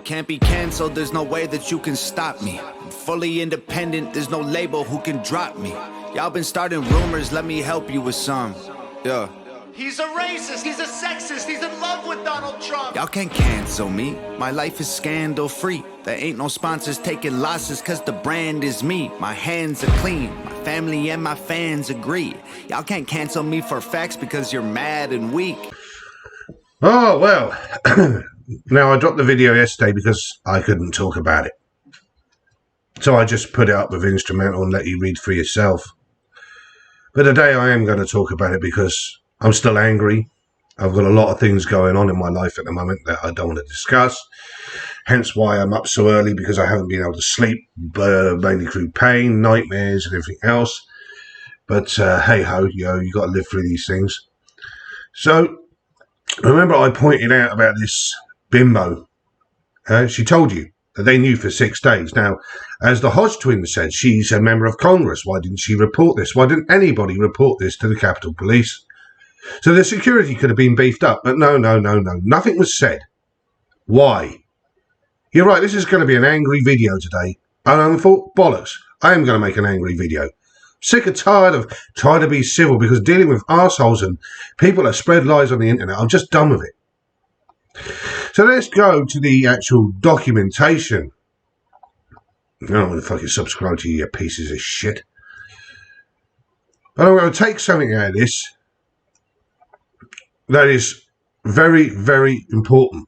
can't be canceled, there's no way that you can stop me. I'm fully independent, there's no label who can drop me. Y'all been starting rumors, let me help you with some. Yeah. He's a racist, he's a sexist, he's in love with Donald Trump. Y'all can't cancel me, my life is scandal free. There ain't no sponsors taking losses cause the brand is me. My hands are clean, my family and my fans agree. Y'all can't cancel me for facts because you're mad and weak. Oh, well, now I dropped the video yesterday because I couldn't talk about it. So I just put it up with instrumental and let you read for yourself. But today I am going to talk about it because I'm still angry. I've got a lot of things going on in my life at the moment that I don't want to discuss. Hence why I'm up so early, because I haven't been able to sleep, mainly through pain, nightmares and everything else. But hey-ho, you got to live through these things. So, remember I pointed out about this bimbo. She told you that they knew for 6 days. Now, as the Hodge twins said, she's a member of Congress. Why didn't she report this? Why didn't anybody report this to the Capitol Police? So the security could have been beefed up, but no. Nothing was said. Why? You're right, this is going to be an angry video today. And I thought, bollocks, I am going to make an angry video. Sick and tired of trying to be civil, because dealing with arseholes and people that spread lies on the internet, I'm just done with it. So let's go to the actual documentation. I don't want to fucking subscribe to you pieces of shit. But I'm going to take something out of this that is very, very important.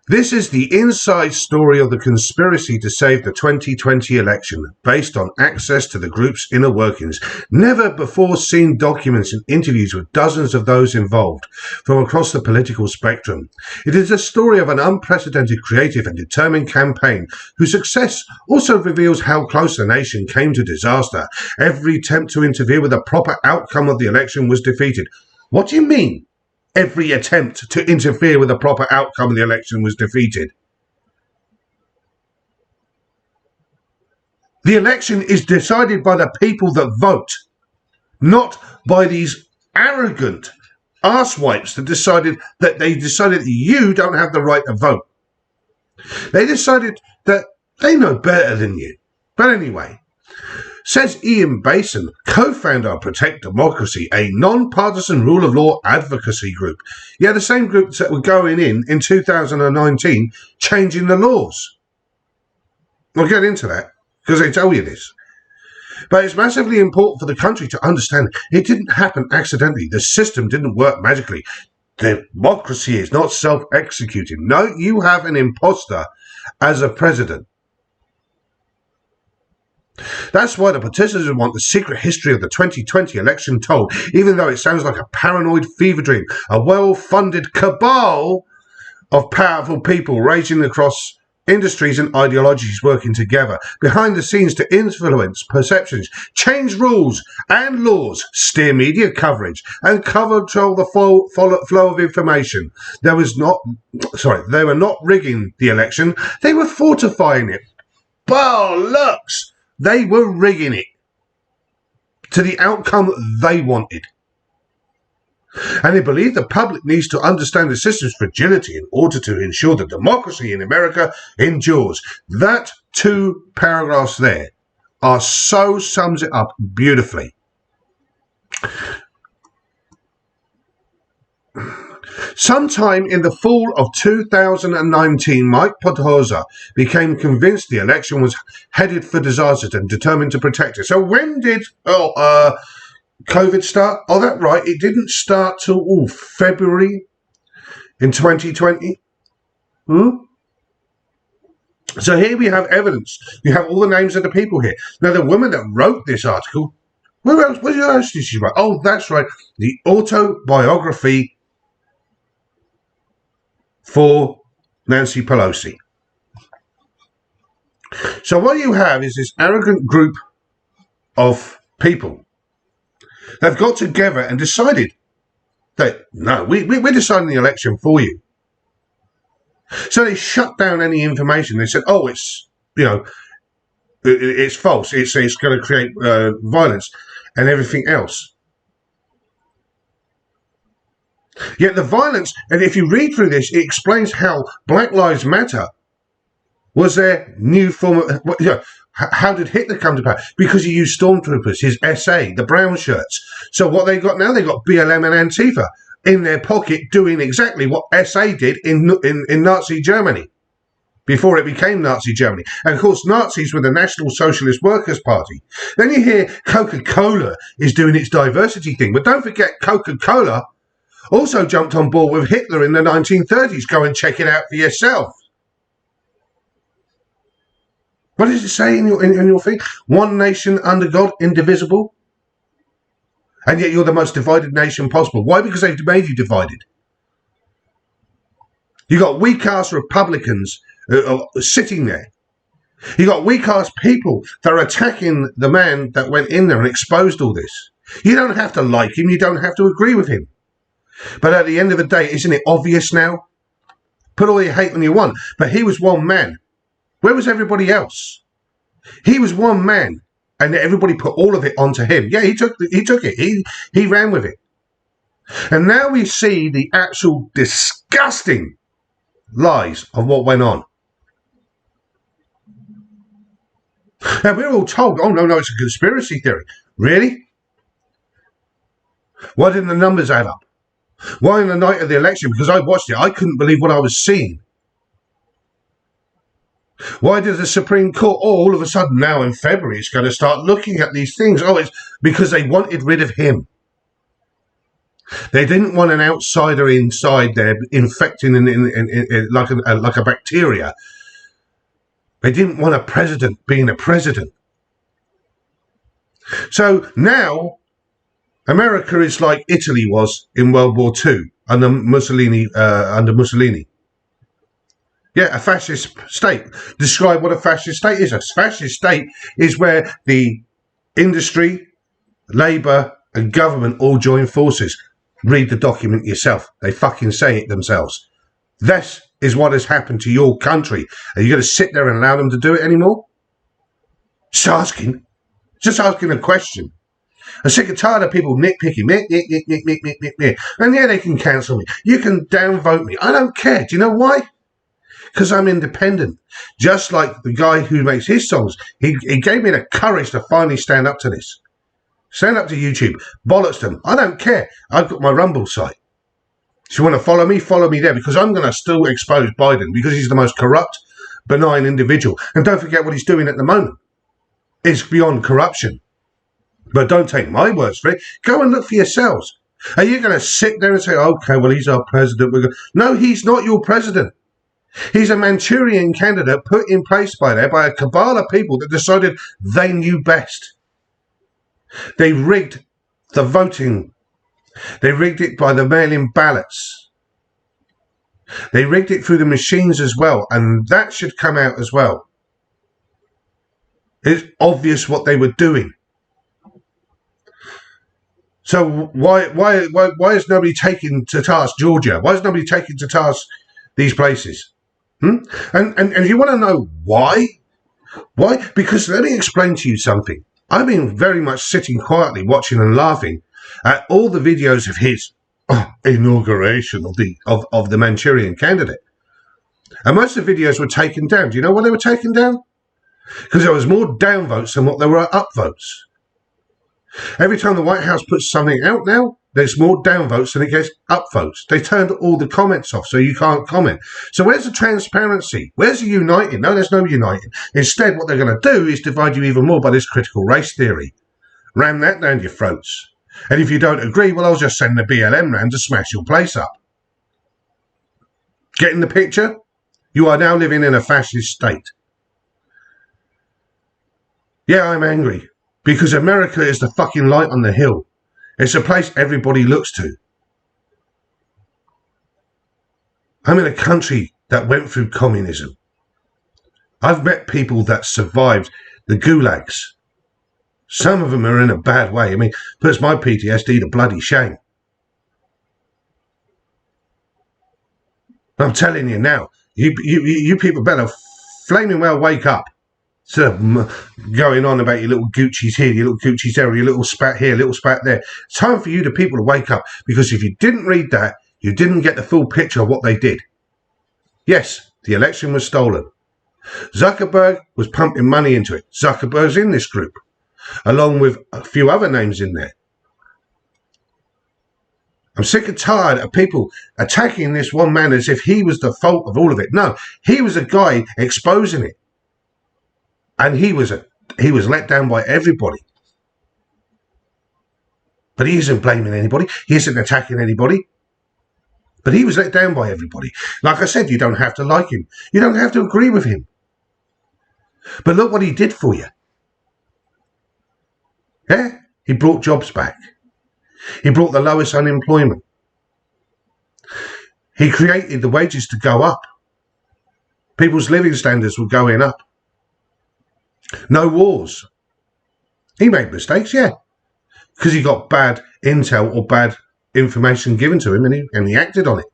This is the inside story of the conspiracy to save the 2020 election, based on access to the group's inner workings. Never before seen documents and interviews with dozens of those involved from across the political spectrum. It is a story of an unprecedented, creative and determined campaign whose success also reveals how close the nation came to disaster. Every attempt to interfere with the proper outcome of the election was defeated. What do you mean? Every attempt to interfere with the proper outcome of the election was defeated. The election is decided by the people that vote, not by these arrogant arsewipes that decided that you don't have the right to vote. They decided that they know better than you. But anyway, says Ian Basin, co-founder of Protect Democracy, a non-partisan rule of law advocacy group. Yeah, the same groups that were going in 2019, changing the laws. We'll get into that, because they tell you this. But it's massively important for the country to understand it didn't happen accidentally. The system didn't work magically. Democracy is not self-executing. No, you have an imposter as a president. That's why the participants want the secret history of the 2020 election told, even though it sounds like a paranoid fever dream, a well-funded cabal of powerful people raging across industries and ideologies working together behind the scenes to influence perceptions, change rules and laws, steer media coverage, and control the flow of information. They were not rigging the election, they were fortifying it. Bollocks! They were rigging it to the outcome they wanted. And they believe the public needs to understand the system's fragility in order to ensure that democracy in America endures. That 2 paragraphs there sums it up beautifully. Sometime in the fall of 2019, Mike Podhoza became convinced the election was headed for disaster and determined to protect it. So when did COVID start? Oh, that's right. It didn't start till February in 2020. So here we have evidence. You have all the names of the people here. Now, the woman that wrote this article, where else did she write? Oh, that's right. The autobiography for Nancy Pelosi. So what you have is this arrogant group of people that have got together and decided that, no, we're deciding the election for you. So they shut down any information. They said, oh, it's false. It's going to create violence and everything else. Yet the violence, and if you read through this, it explains how Black Lives Matter was their new form of, how did Hitler come to power? Because he used stormtroopers, his SA, the brown shirts. So what they got now, they got BLM and Antifa in their pocket doing exactly what SA did in Nazi Germany before it became Nazi Germany. And of course, Nazis were the National Socialist Workers' Party. Then you hear Coca-Cola is doing its diversity thing. But don't forget, Coca-Cola also jumped on board with Hitler in the 1930s. Go and check it out for yourself. What does it say in your thing? One nation under God, indivisible. And yet you're the most divided nation possible. Why? Because they've made you divided. You got weak-ass Republicans sitting there. You got weak-ass people that are attacking the man that went in there and exposed all this. You don't have to like him. You don't have to agree with him. But at the end of the day, isn't it obvious now? Put all your hate on you want. But he was one man. Where was everybody else? He was one man, and everybody put all of it onto him. Yeah, he took it. He ran with it. And now we see the actual disgusting lies of what went on. Now, we're all told, oh, no, it's a conspiracy theory. Really? Why didn't the numbers add up? Why on the night of the election? Because I watched it, I couldn't believe what I was seeing. Why did the Supreme Court, all of a sudden now in February, it's going to start looking at these things? Oh, it's because they wanted rid of him. They didn't want an outsider inside there infecting like a bacteria. They didn't want a president being a president. So now America is like Italy was in World War II under Mussolini. Yeah, a fascist state. Describe what a fascist state is. A fascist state is where the industry, labour and government all join forces. Read the document yourself. They fucking say it themselves. This is what has happened to your country. Are you going to sit there and allow them to do it anymore? Just asking a question. I'm sick and tired of people nitpicking. And yeah, they can cancel me. You can downvote me. I don't care. Do you know why? Because I'm independent. Just like the guy who makes his songs. He gave me the courage to finally stand up to this. Stand up to YouTube. Bollocks them. I don't care. I've got my Rumble site. If you want to follow me there, because I'm going to still expose Biden because he's the most corrupt, benign individual. And don't forget what he's doing at the moment. It's beyond corruption. But don't take my words for it. Go and look for yourselves. Are you going to sit there and say, okay, well, he's our president? No, he's not your president. He's a Manchurian candidate put in place by a cabal of people that decided they knew best. They rigged the voting. They rigged it by the mail-in ballots. They rigged it through the machines as well, and that should come out as well. It's obvious what they were doing. So why is nobody taking to task Georgia? Why is nobody taking to task these places? And you want to know why? Why? Because let me explain to you something. I've been very much sitting quietly watching and laughing at all the videos of his inauguration of the Manchurian candidate. And most of the videos were taken down. Do you know why they were taken down? Because there was more downvotes than what there were upvotes. Every time the White House puts something out now, there's more downvotes than it gets upvotes. They turned all the comments off, so you can't comment. So where's the transparency? Where's the uniting? No, there's no uniting. Instead, what they're going to do is divide you even more by this critical race theory. Ram that down your throats. And if you don't agree, well, I'll just send the BLM round to smash your place up. Getting the picture? You are now living in a fascist state. Yeah, I'm angry. Because America is the fucking light on the hill. It's a place everybody looks to. I'm in a country that went through communism. I've met people that survived the gulags. Some of them are in a bad way. I mean, puts my PTSD to bloody shame. I'm telling you now, you people better flaming well wake up. Instead of going on about your little Gucci's here, your little Gucci's there, your little spat here, little spat there. It's time for you, the people, to wake up. Because if you didn't read that, you didn't get the full picture of what they did. Yes, the election was stolen. Zuckerberg was pumping money into it. Zuckerberg's in this group, along with a few other names in there. I'm sick and tired of people attacking this one man as if he was the fault of all of it. No, he was a guy exposing it. And he was let down by everybody. But he isn't blaming anybody. He isn't attacking anybody. But he was let down by everybody. Like I said, you don't have to like him. You don't have to agree with him. But look what he did for you. Yeah? He brought jobs back. He brought the lowest unemployment. He created the wages to go up. People's living standards were going up. No wars. He made mistakes, yeah. Because he got bad intel or bad information given to him and he acted on it.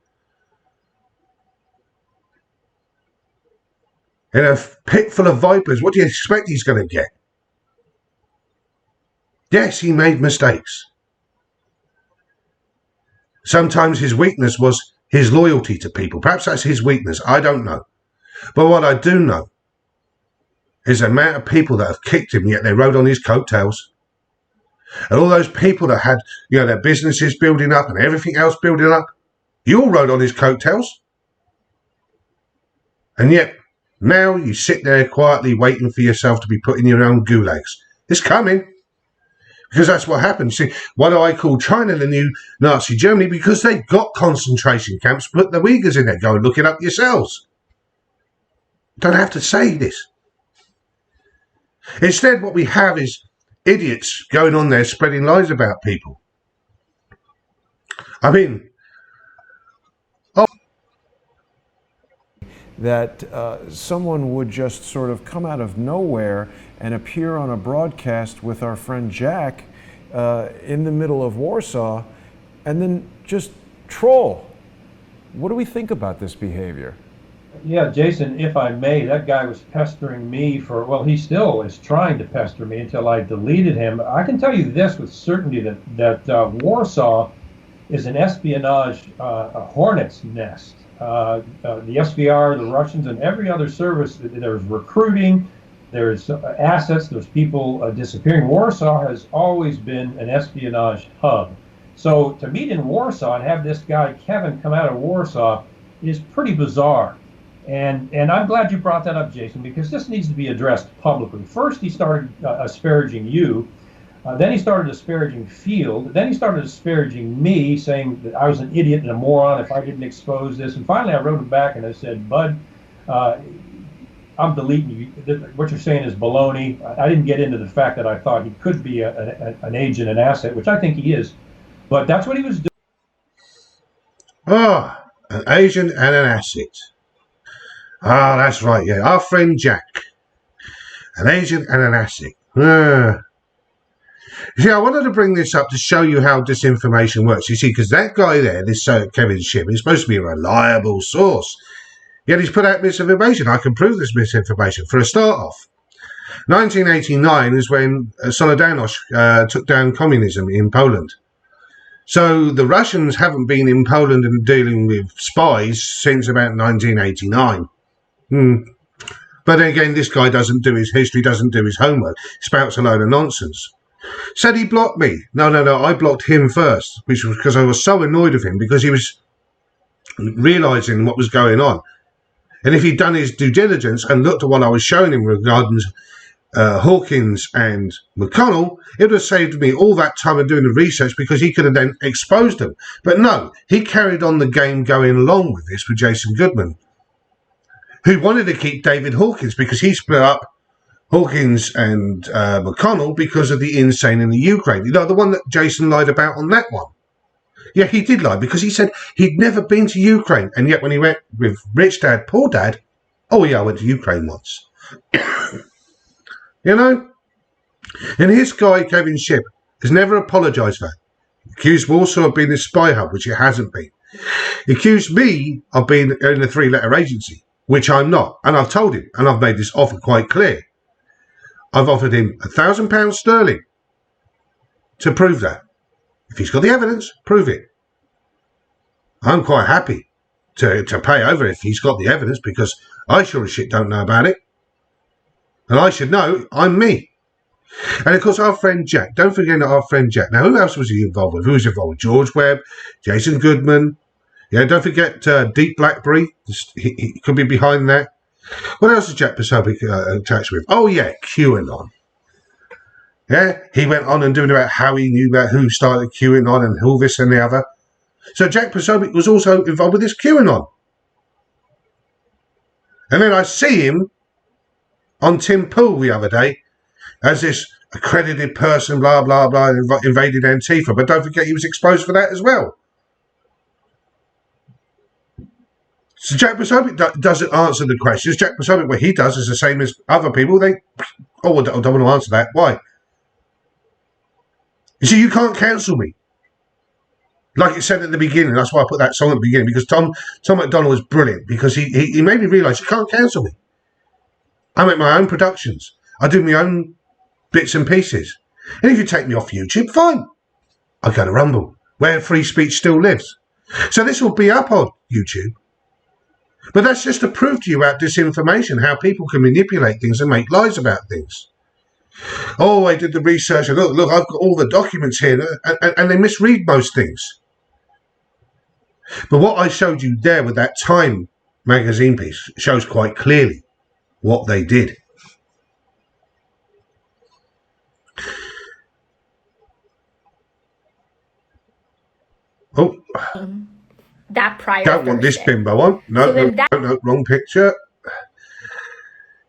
In a pit full of vipers, what do you expect he's going to get? Yes, he made mistakes. Sometimes his weakness was his loyalty to people. Perhaps that's his weakness. I don't know. But what I do know is the amount of people that have kicked him, yet they rode on his coattails. And all those people that had, their businesses building up and everything else building up, you all rode on his coattails. And yet, now you sit there quietly waiting for yourself to be put in your own gulags. It's coming. Because that's what happened. See, why do I call China the new Nazi Germany? Because they've got concentration camps. Put the Uyghurs in there. Go and look it up yourselves. Don't have to say this. Instead, what we have is idiots going on there spreading lies about people. I mean, that someone would just sort of come out of nowhere and appear on a broadcast with our friend Jack in the middle of Warsaw and then just troll. What do we think about this behavior? Yeah, Jason, if I may, that guy was pestering me he still is trying to pester me until I deleted him. I can tell you this with certainty that Warsaw is an espionage hornet's nest. The SVR, the Russians, and every other service, there's recruiting, there's assets, there's people disappearing. Warsaw has always been an espionage hub. So to meet in Warsaw and have this guy, Kevin, come out of Warsaw is pretty bizarre. And I'm glad you brought that up, Jason, because this needs to be addressed publicly. First, he started asparaging you. Then he started disparaging Field. Then he started disparaging me, saying that I was an idiot and a moron if I didn't expose this. And finally, I wrote him back and I said, Bud, I'm deleting you. What you're saying is baloney. I didn't get into the fact that I thought he could be an agent, an asset, which I think he is. But that's what he was doing. An agent and an asset. That's right, yeah. Our friend Jack. An agent and an asset. You see, I wanted to bring this up to show you how disinformation works. You see, because that guy there, this Kevin Ship, is supposed to be a reliable source. Yet he's put out misinformation. I can prove this misinformation. For a start off, 1989 is when Solidarność took down communism in Poland. So the Russians haven't been in Poland and dealing with spies since about 1989. But again, this guy doesn't do his history, doesn't do his homework, spouts a load of nonsense. Said he blocked me. No, I blocked him first, which was because I was so annoyed with him because he was realising what was going on. And if he'd done his due diligence and looked at what I was showing him regarding Hawkins and McConnell, it would have saved me all that time of doing the research because he could have then exposed them. But no, he carried on the game going along with this with Jason Goodman, who wanted to keep David Hawkins because he split up Hawkins and McConnell because of the insane in the Ukraine. The one that Jason lied about on that one. Yeah, he did lie because he said he'd never been to Ukraine. And yet when he went with Rich Dad, Poor Dad, oh yeah, I went to Ukraine once. And his guy, Kevin Ship, has never apologised for that. Accused Warsaw of being a spy hub, which it hasn't been. He accused me of being in a three-letter agency, which I'm not. And I've told him, and I've made this offer quite clear. I've offered him £1,000 sterling to prove that. If he's got the evidence, prove it. I'm quite happy to pay over if he's got the evidence, because I sure as shit don't know about it. And I should know I'm me. And of course, our friend Jack, don't forget our friend Jack. Now, who else was he involved with? Who was involved with? George Webb, Jason Goodman. Yeah, don't forget Deep Blackberry. He could be behind that. What else is Jack Posobiec attached with? Oh, yeah, QAnon. Yeah, he went on and doing about how he knew about who started QAnon and all this and the other. So Jack Posobiec was also involved with this QAnon. And then I see him on Tim Pool the other day as this accredited person, blah, blah, blah, invaded Antifa. But don't forget he was exposed for that as well. So Jack Posobiec doesn't answer the questions. Jack Posobiec, what he does is the same as other people. I don't want to answer that. Why? You see, you can't cancel me. Like it said at the beginning, that's why I put that song at the beginning, because Tom McDonald was brilliant, because he made me realise you can't cancel me. I make my own productions. I do my own bits and pieces. And if you take me off YouTube, fine. I go to Rumble, where free speech still lives. So this will be up on YouTube. But that's just to prove to you about disinformation, how people can manipulate things and make lies about things. Oh, I did the research, and look, I've got all the documents here, and they misread most things. But what I showed you there with that Time magazine piece shows quite clearly what they did. Oh, that prior don't want this Thursday. bimbo on. No, So no, no, wrong picture.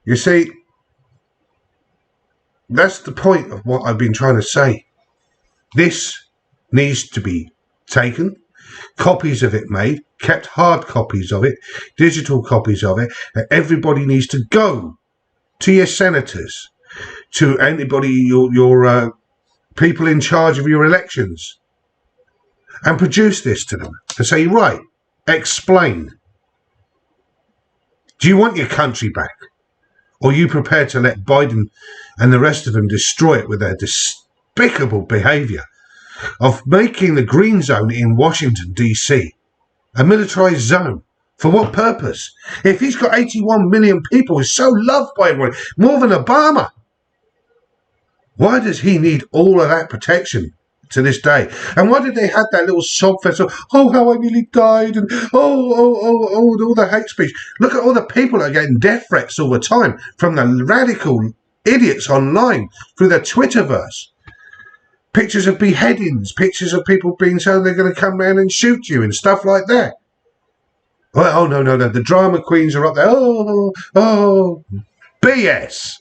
You see, that's the point of what I've been trying to say. This needs to be taken, copies of it made, kept hard copies of it, digital copies of it, and everybody needs to go to your senators, to anybody, your people in charge of your elections, and produce this to them and say, right, explain. Do you want your country back? Or are you prepared to let Biden and the rest of them destroy it with their despicable behaviour of making the green zone in Washington, D.C. a militarised zone? For what purpose? If he's got 81 million people, he's so loved by everyone, more than Obama, why does he need all of that protection to this day? And why did they have that little sob fest of, oh, how I nearly died, and all the hate speech? Look at all the people that are getting death threats all the time from the radical idiots online through their Twitterverse. Pictures of beheadings, pictures of people being told they're going to come around and shoot you and stuff like that. Oh, no, the drama queens are up there. Oh, BS.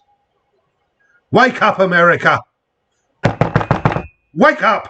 Wake up, America. Wake up.